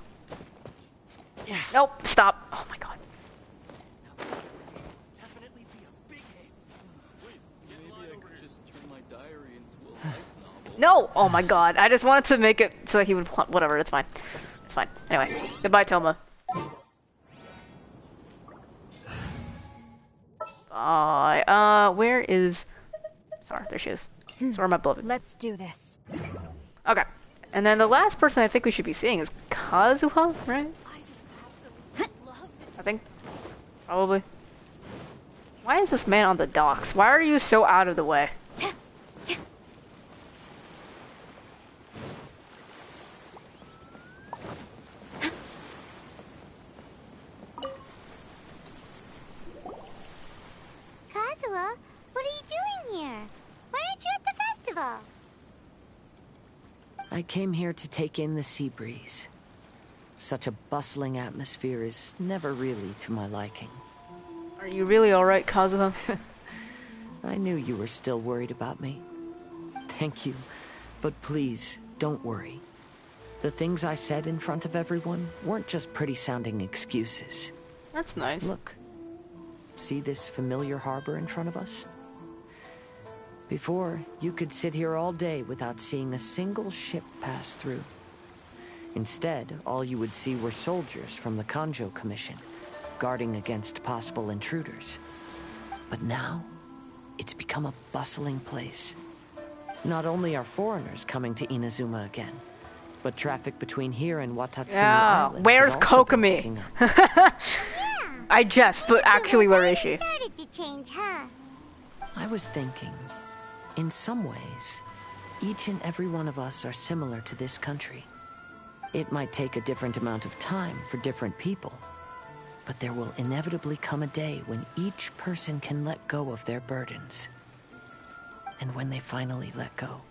Yeah. Nope! Stop! Oh my god. Definitely be a big hit. Maybe I could just turn my diary into a light novel. No! Oh my god. I just wanted to make it so he would... Whatever, it's fine. It's fine. Anyway. Goodbye, Toma. Bye. Where is... Sorry, there she is. Sorry, my beloved. Let's do this. Okay. And then the last person I think we should be seeing is Kazuha, right? I just absolutely love this. I think. Probably. Why is this man on the docks? Why are you so out of the way? Kazuha, what are you doing here? Why aren't you at the festival? I came here to take in the sea breeze. Such a bustling atmosphere is never really to my liking. Are you really alright, Kazuha? I knew you were still worried about me. Thank you, but please, don't worry. The things I said in front of everyone weren't just pretty-sounding excuses. That's nice. Look. See this familiar harbor in front of us? Before, you could sit here all day without seeing a single ship pass through. Instead, all you would see were soldiers from the Kanjo Commission, guarding against possible intruders. But now, it's become a bustling place. Not only are foreigners coming to Inazuma again, but traffic between here and Watatsumi Island where's has also been Kokomi? picking up. I jest, but actually, where is she? Started to change, huh? I was thinking, in some ways, each and every one of us are similar to this country. It might take a different amount of time for different people, but there will inevitably come a day when each person can let go of their burdens. And when they finally let go,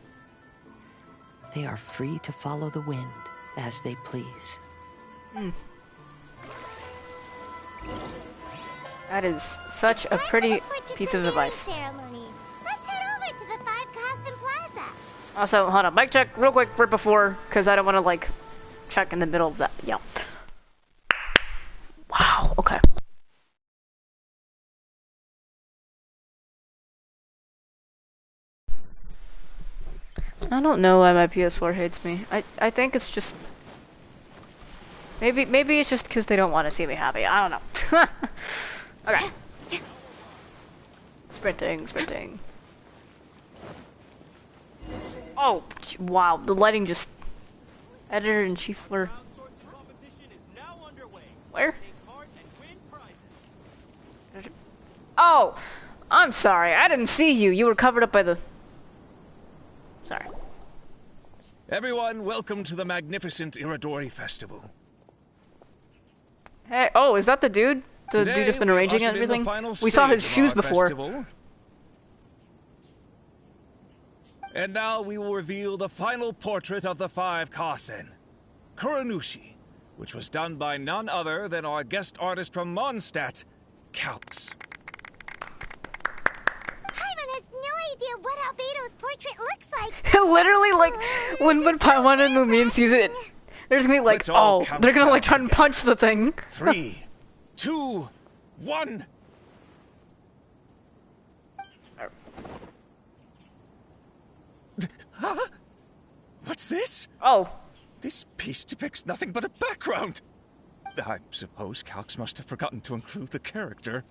they are free to follow the wind as they please. That is such a pretty piece of advice. Ceremony. Let's head over to the Five Kasen Plaza. Also, hold on, mic check real quick right before, because I don't want to, like, check in the middle of that. Yeah. Wow, okay. I don't know why my PS4 hates me. I think it's just... Maybe it's just because they don't want to see me happy. I don't know. Okay. Sprinting. Oh, wow, the lighting just... Editor-in-chief were... Where? Oh! I'm sorry, I didn't see you. You were covered up by the... Sorry. Everyone, welcome to the magnificent Irodori Festival. Hey, oh, is that the dude? The dude that's been arranging and everything? We saw his shoes before. Festival. And now we will reveal the final portrait of the Five Kasen, Kuranushi, which was done by none other than our guest artist from Mondstadt, Calx. Paimon has no idea what Albedo's portrait looks like. Literally, like, when Paimon and Lumine sees it, there's gonna be like, oh, they're gonna like try and punch the thing. 3, 2, 1. Huh? What's this? Oh. This piece depicts nothing but a background. I suppose Calx must have forgotten to include the character.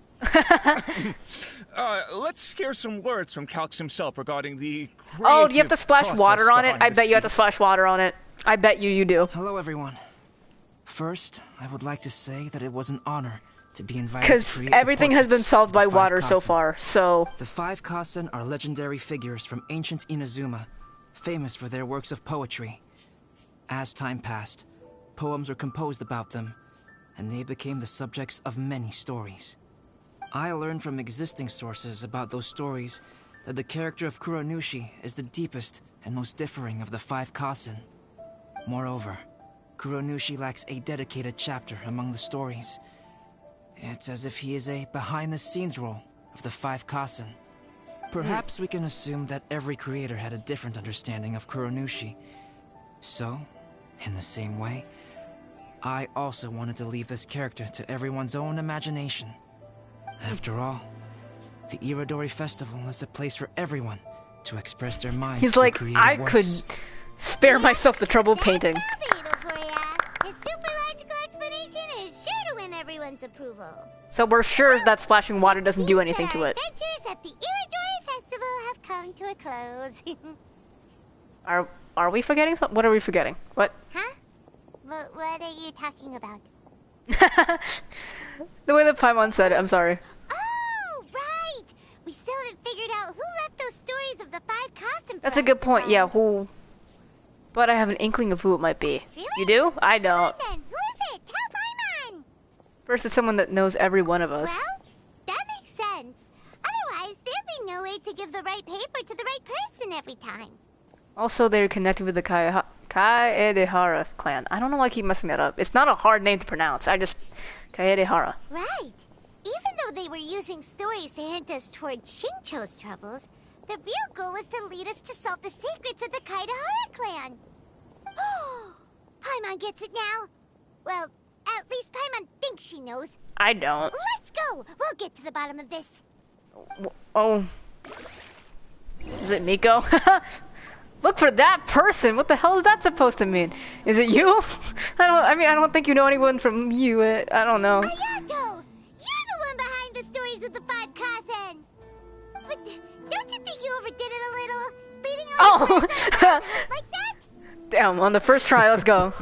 Let's hear some words from Calx himself regarding the Oh, do you have to splash process water on it? behind I this bet you have to piece. splash water on it. I bet you do. Hello, everyone. First, I would like to say that it was an honor to be invited to Because create everything the has been portraits solved of the by five water so Kasen. far, so... The five Kasen are legendary figures from ancient Inazuma, famous for their works of poetry. As time passed, poems were composed about them, and they became the subjects of many stories. I learned from existing sources about those stories that the character of Kuronushi is the deepest and most differing of the five Kasen. Moreover, Kuronushi lacks a dedicated chapter among the stories. It's as if he is a behind-the-scenes role of the five Kasen. Perhaps we can assume that every creator had a different understanding of Kuronushi. So, in the same way, I also wanted to leave this character to everyone's own imagination. After all, the Irodori Festival is a place for everyone to express their minds He's through like, creative I works. could spare myself the trouble of painting. Verbatim for ya. His super logical explanation is sure to win everyone's approval. So we're sure that splashing water doesn't do anything to it. Adventures at the Irodori Festival have come to a close. Are we forgetting something? What are we forgetting? What? Huh? What are you talking about? The way that Paimon said it, I'm sorry. Oh, right! We still haven't figured out who left those stories of the five Kasen. That's a good point, yeah, who... But I have an inkling of who it might be. Really? You do? I don't. Then, who is it? Tell Paimon! First, it's someone that knows every one of us. Well, that makes sense. Otherwise, there'd be no way to give the right paper to the right person every time. Also, they're connected with the Kaedehara clan. I don't know why I keep messing that up. It's not a hard name to pronounce. I just... Kaedehara. Right. Even though they were using stories to hint us toward Shincho's troubles, the real goal was to lead us to solve the secrets of the Kaedehara clan. Paimon gets it now. Well, at least Paimon thinks she knows. I don't. Let's go. We'll get to the bottom of this. Oh. Is it Miko? Look for that person. What the hell is that supposed to mean? Is it you? I don't think you know anyone from you. I don't know. Ayato! You're the one behind the stories of the five Kasen. But don't you think you overdid it a little? Leading all the like that? Damn, on the first try, let's go.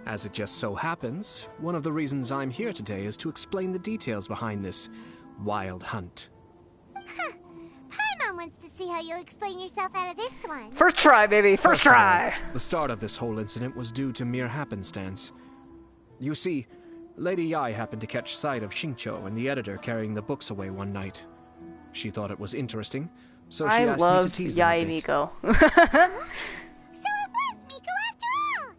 As it just so happens, one of the reasons I'm here today is to explain the details behind this wild hunt. Paimon wants to see how you'll explain yourself out of this one. First try, baby. First of all, try. The start of this whole incident was due to mere happenstance. You see, Lady Yai happened to catch sight of Shincho and the editor carrying the books away one night. She thought it was interesting, so she asked me to tease them a bit. Miko. So it was Miko after all.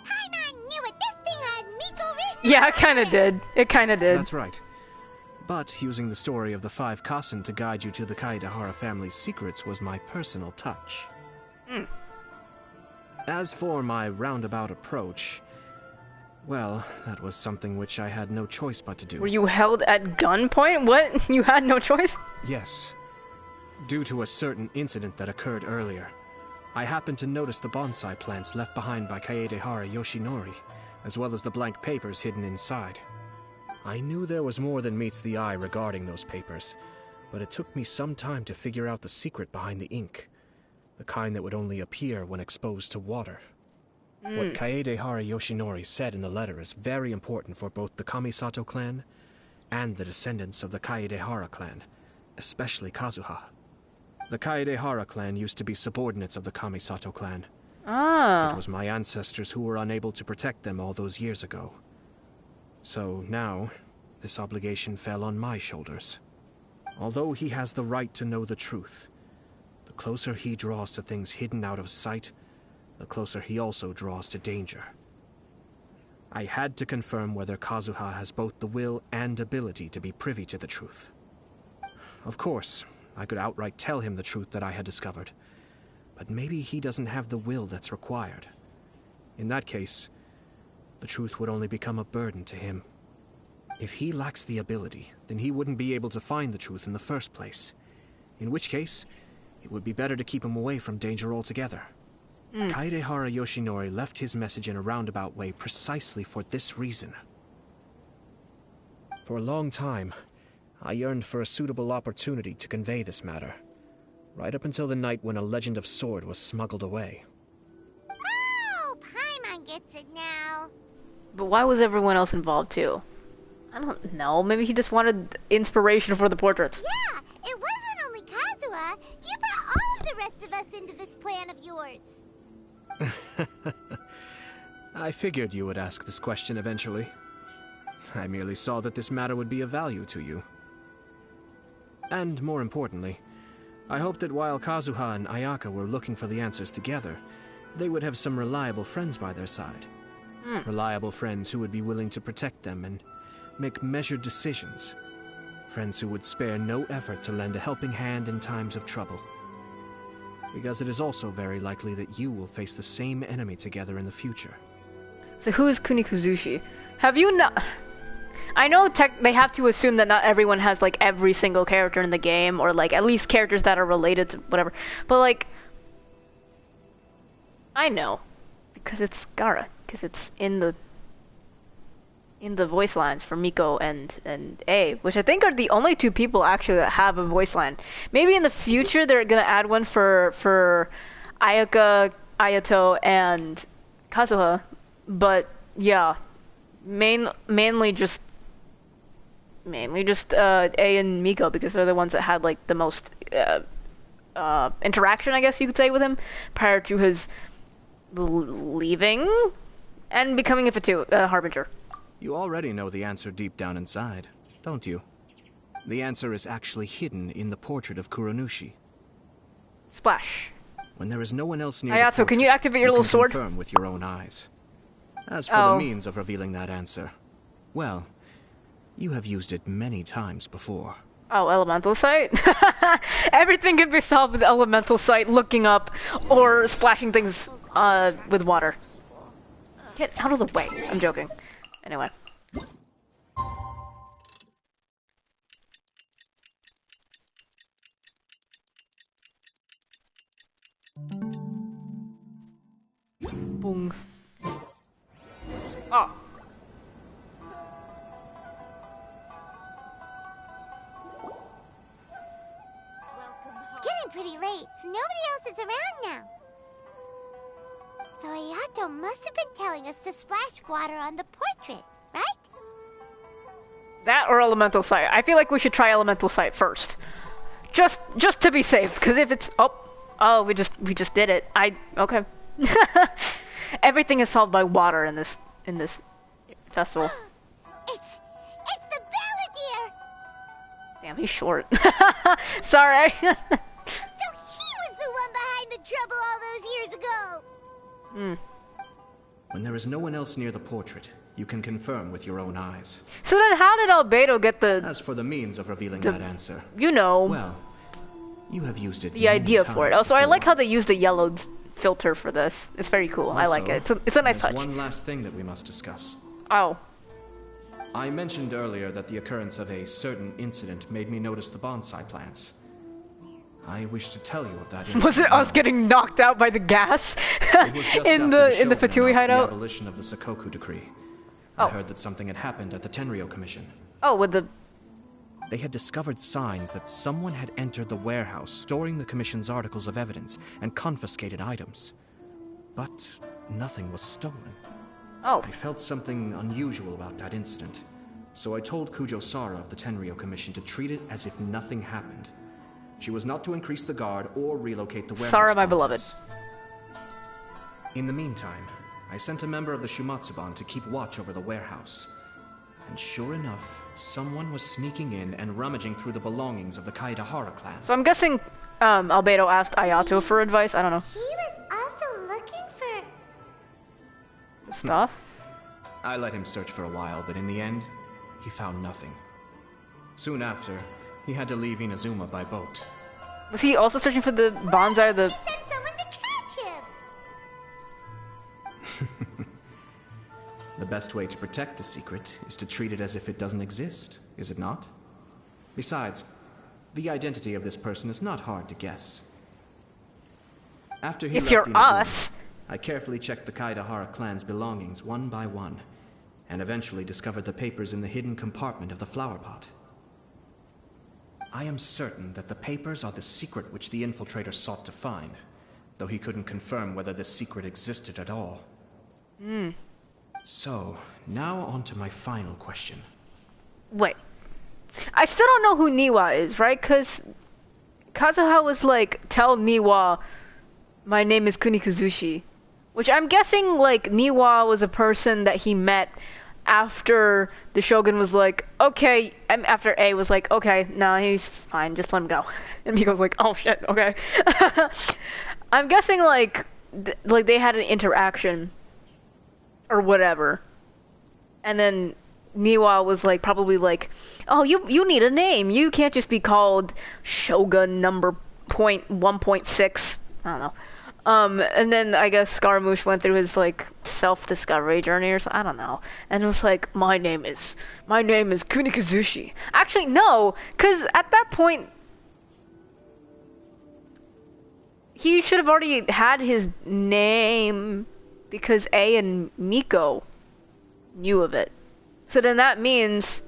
Paimon knew it. This thing had Miko written. Yeah, it kind of did. It kind of did. That's right. But using the story of the five Kasen to guide you to the Kaedehara family's secrets was my personal touch. As for my roundabout approach, well, that was something which I had no choice but to do. Were you held at gunpoint? What? You had no choice? Yes. Due to a certain incident that occurred earlier, I happened to notice the bonsai plants left behind by Kaedehara Yoshinori, as well as the blank papers hidden inside. I knew there was more than meets the eye regarding those papers, but it took me some time to figure out the secret behind the ink, the kind that would only appear when exposed to water. What Kaedehara Yoshinori said in the letter is very important for both the Kamisato clan and the descendants of the Kaedehara clan, especially Kazuha. The Kaedehara clan used to be subordinates of the Kamisato clan. It was my ancestors who were unable to protect them all those years ago. So now, this obligation fell on my shoulders. Although he has the right to know the truth, the closer he draws to things hidden out of sight, the closer he also draws to danger. I had to confirm whether Kazuha has both the will and ability to be privy to the truth. Of course, I could outright tell him the truth that I had discovered, but maybe he doesn't have the will that's required. In that case, the truth would only become a burden to him. If he lacks the ability, then he wouldn't be able to find the truth in the first place, in which case, it would be better to keep him away from danger altogether. Kaedehara Yoshinori left his message in a roundabout way precisely for this reason. For a long time, I yearned for a suitable opportunity to convey this matter, right up until the night when a legend of sword was smuggled away. Oh, Paimon gets it now. But why was everyone else involved too? I don't know. Maybe he just wanted inspiration for the portraits. Yeah, it wasn't only Kazuha. You brought all of the rest of us into this plan of yours. I figured you would ask this question eventually. I merely saw that this matter would be of value to you. And more importantly, I hoped that while Kazuha and Ayaka were looking for the answers together, they would have some reliable friends by their side. Reliable friends who would be willing to protect them and make measured decisions. Friends who would spare no effort to lend a helping hand in times of trouble. Because it is also very likely that you will face the same enemy together in the future. So who is Kunikuzushi? Have you not... I know they have to assume that not everyone has, like, every single character in the game, or, like, at least characters that are related to whatever. But, like... I know. Because it's Gaara. Because it's in the voice lines for Miko and A, which I think are the only two people actually that have a voice line. Maybe in the future they're gonna add one for Ayaka, Ayato, and Kazuha, but yeah, mainly just A and Miko, because they're the ones that had like the most interaction, I guess you could say, with him prior to his leaving and becoming a Harbinger. You already know the answer deep down inside, don't you? The answer is actually hidden in the portrait of Kuronushi. Splash. When there is no one else near Ayato, the portrait, can you activate your little sword? Confirm with your own eyes. As for the means of revealing that answer, well, you have used it many times before. Oh, elemental sight? Everything can be solved with elemental sight, looking up, or splashing things with water. Get out of the way. I'm joking. Anyway. Boom. Oh. It's getting pretty late, so nobody else is around now. So Ayato must have been telling us to splash water on the portrait, right? That or elemental sight. I feel like we should try elemental sight first. Just to be safe, because if it's oh, we just did it. Okay. Everything is solved by water in this festival. It's the Balladeer! Damn, he's short. Sorry. So he was the one behind the trouble all those years ago. When there is no one else near the portrait, you can confirm with your own eyes. So then how did Albedo get the... As for the means of revealing that answer... You know... Well, you have used it the idea for it. Also, I like how they use the yellow filter for this. It's very cool. Also, I like it. It's a nice touch. One last thing that we must discuss. Oh. I mentioned earlier that the occurrence of a certain incident made me notice the bonsai plants. I wish to tell you of that incident. Was it us getting knocked out by the gas It was just in after the Fatui hideout? The abolition of the Sakoku decree. Oh. I heard that something had happened at the Tenryo Commission. Oh, with the... They had discovered signs that someone had entered the warehouse storing the Commission's articles of evidence and confiscated items. But nothing was stolen. Oh. I felt something unusual about that incident, so I told Kujo Sara of the Tenryo Commission to treat it as if nothing happened. She was not to increase the guard or relocate the warehouse. Sara, my complex. beloved. In the meantime, I sent a member of the Shumatsuban to keep watch over the warehouse. And sure enough, someone was sneaking in and rummaging through the belongings of the Kaedahara clan. So I'm guessing Albedo asked Ayato for advice. I don't know. He was also looking for... Stuff? I let him search for a while, but in the end, he found nothing. Soon after, he had to leave Inazuma by boat. Was he also searching for the bonsai? She sent someone to catch him! The best way to protect a secret is to treat it as if it doesn't exist, is it not? Besides, the identity of this person is not hard to guess. After he left Inazuma, us, I carefully checked the Kaedahara clan's belongings one by one, and eventually discovered the papers in the hidden compartment of the flower pot. I am certain that the papers are the secret which the infiltrator sought to find, though he couldn't confirm whether this secret existed at all. So, now on to my final question. Wait. I still don't know who Niwa is, right? Because Kazuha was like, tell Niwa, my name is Kunikuzushi. Which I'm guessing, like, Niwa was a person that he met after the Shogun was like, okay, after A was like, okay, no, he's fine, just let him go. And Miko's like, oh shit, okay. I'm guessing, like they had an interaction or whatever. And then Niwa was like, probably like, oh, you need a name. You can't just be called Shogun number 1.6. I don't know. And then I guess Scaramouche went through his like self-discovery journey or something. I don't know. And it was like, my name is Kunikuzushi. Actually, no, because at that point, he should have already had his name because A and Miko knew of it. So then that means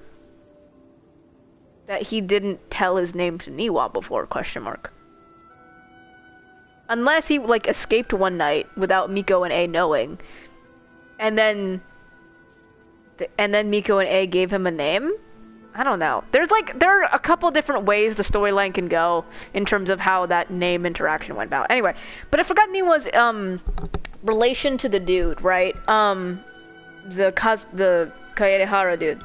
that he didn't tell his name to Niwa before, question mark. Unless he, like, escaped one night without Miko and A knowing. And then Miko and A gave him a name? I don't know. There are a couple different ways the storyline can go in terms of how that name interaction went about. Anyway, but I forgot Niwa's, relation to the dude, right? The Kaedehara dude.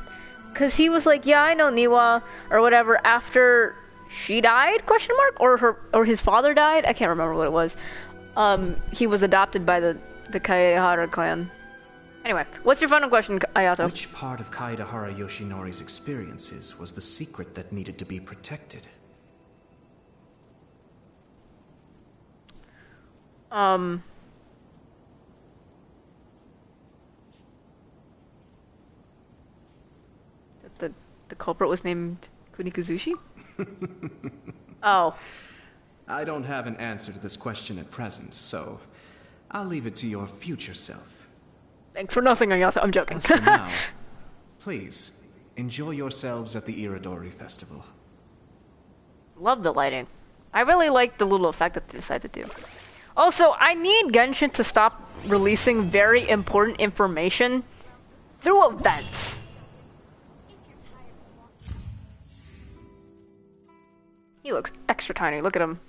Cause he was like, yeah, I know Niwa, or whatever, after she died, question mark? Or his father died? I can't remember what it was. He was adopted by the Kaedehara clan. Anyway, what's your final question, Ayato? Which part of Kaedehara Yoshinori's experiences was the secret that needed to be protected? The culprit was named Kunikuzushi? Oh. I don't have an answer to this question at present, so I'll leave it to your future self. Thanks for nothing, Ayato. I'm joking. As for now, please, enjoy yourselves at the Irodori Festival. Love the lighting. I really like the little effect that they decided to do. Also, I need Genshin to stop releasing very important information through events. He looks extra tiny. Look at him.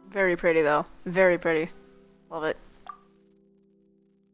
Very pretty though. Very pretty. Love it.